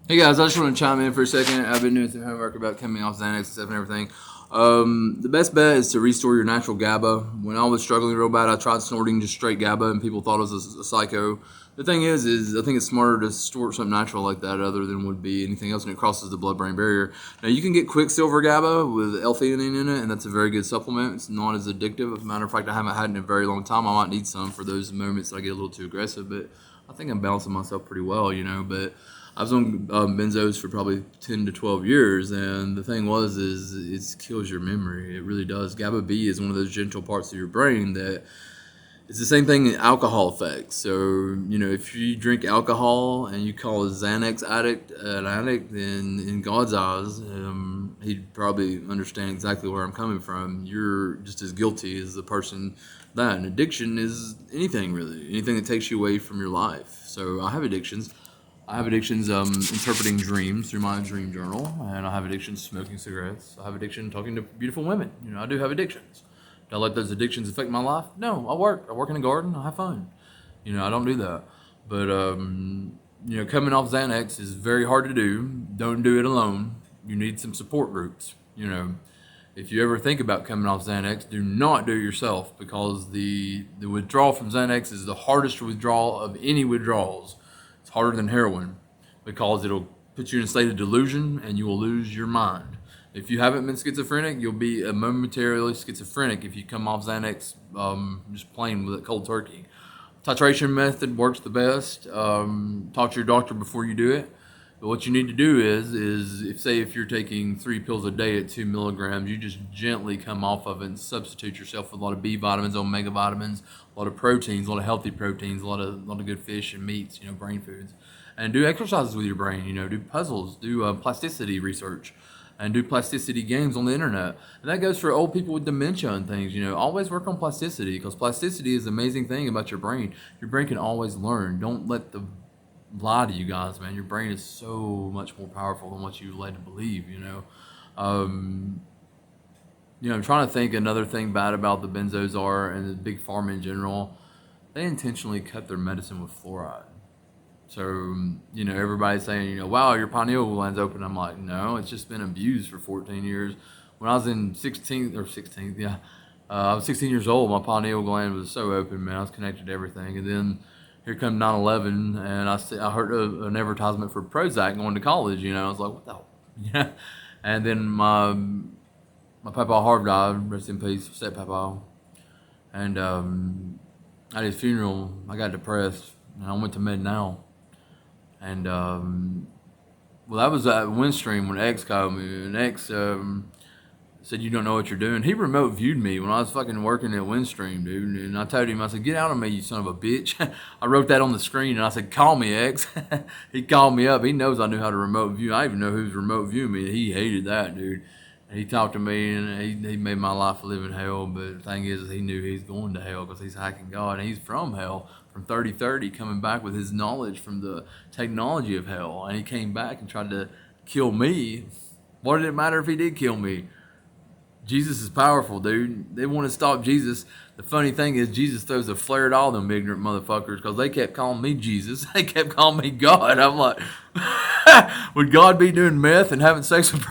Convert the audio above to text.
Hey guys, I just want to chime in for a second. I've been doing some homework about coming off Xanax and stuff and everything. The best bet is to restore your natural GABA. When I was struggling real bad, I tried snorting just straight GABA, and people thought I was a psycho. The thing is I think it's smarter to snort something natural like that other than would be anything else when it crosses the blood-brain barrier. Now you can get Quicksilver GABA with L-theanine in it, and that's a very good supplement. It's not as addictive. As a matter of fact, I haven't had it in a very long time. I might need some for those moments that I get a little too aggressive, but I think I'm balancing myself pretty well, But I was on benzos for probably 10 to 12 years, and the thing is it kills your memory. It really does. GABA B is one of those gentle parts of your brain that it's the same thing in alcohol effects. So, if you drink alcohol and you call a Xanax addict an addict, then in God's eyes, he'd probably understand exactly where I'm coming from. You're just as guilty as the person that. And addiction is anything, really. Anything that takes you away from your life. So I have addictions. Interpreting dreams through my dream journal, and I have addictions smoking cigarettes. I have addiction talking to beautiful women. I do have addictions. Do I let those addictions affect my life? No, I work. I work in a garden. I have fun. I don't do that. But coming off Xanax is very hard to do. Don't do it alone. You need some support groups. If you ever think about coming off Xanax, do not do it yourself, because the withdrawal from Xanax is the hardest withdrawal of any withdrawals. It's harder than heroin because it'll put you in a state of delusion and you will lose your mind. If you haven't been schizophrenic, you'll be momentarily schizophrenic if you come off Xanax just plain with it cold turkey. Titration method works the best. Talk to your doctor before you do it. But what you need to do is if you're taking 3 pills a day at 2 milligrams, you just gently come off of it and substitute yourself with a lot of B vitamins, omega vitamins, a lot of proteins, a lot of healthy proteins, a lot of good fish and meats, brain foods, and do exercises with your brain. Do puzzles, do plasticity research, and do plasticity games on the internet. And that goes for old people with dementia and things. Always work on plasticity, because plasticity is the amazing thing about your brain. Your brain can always learn. Don't let the lie to you guys, man. Your brain is so much more powerful than what you led to believe. I'm trying to think. Another thing bad about the benzos and the big pharma in general, they intentionally cut their medicine with fluoride. So everybody's saying, wow, your pineal gland's open. I'm like, no, it's just been abused for 14 years. When I was in 16th, yeah, I was 16 years old. My pineal gland was so open, man. I was connected to everything, and then here come 9/11, and I heard an advertisement for Prozac going to college. I was like, what the hell? Yeah. And then my papa Harv died, rest in peace, step papa. And at his funeral, I got depressed, and I went to Med Now. And that was at Windstream when X called me, and X said, you don't know what you're doing. He remote viewed me when I was fucking working at Windstream, dude. And I told him, I said, get out of me, you son of a bitch. I wrote that on the screen, and I said, call me, X. He called me up. He knows I knew how to remote view. I even know who's remote viewing me. He hated that, dude. And he talked to me, and he made my life a living hell. But the thing is, he knew he's going to hell because he's hacking God. And he's from hell, from 3030, coming back with his knowledge from the technology of hell. And he came back and tried to kill me. What did it matter if he did kill me? Jesus is powerful, dude. They want to stop Jesus. The funny thing is, Jesus throws a flare at all them ignorant motherfuckers, because they kept calling me Jesus. They kept calling me God. I'm like, would God be doing meth and having sex with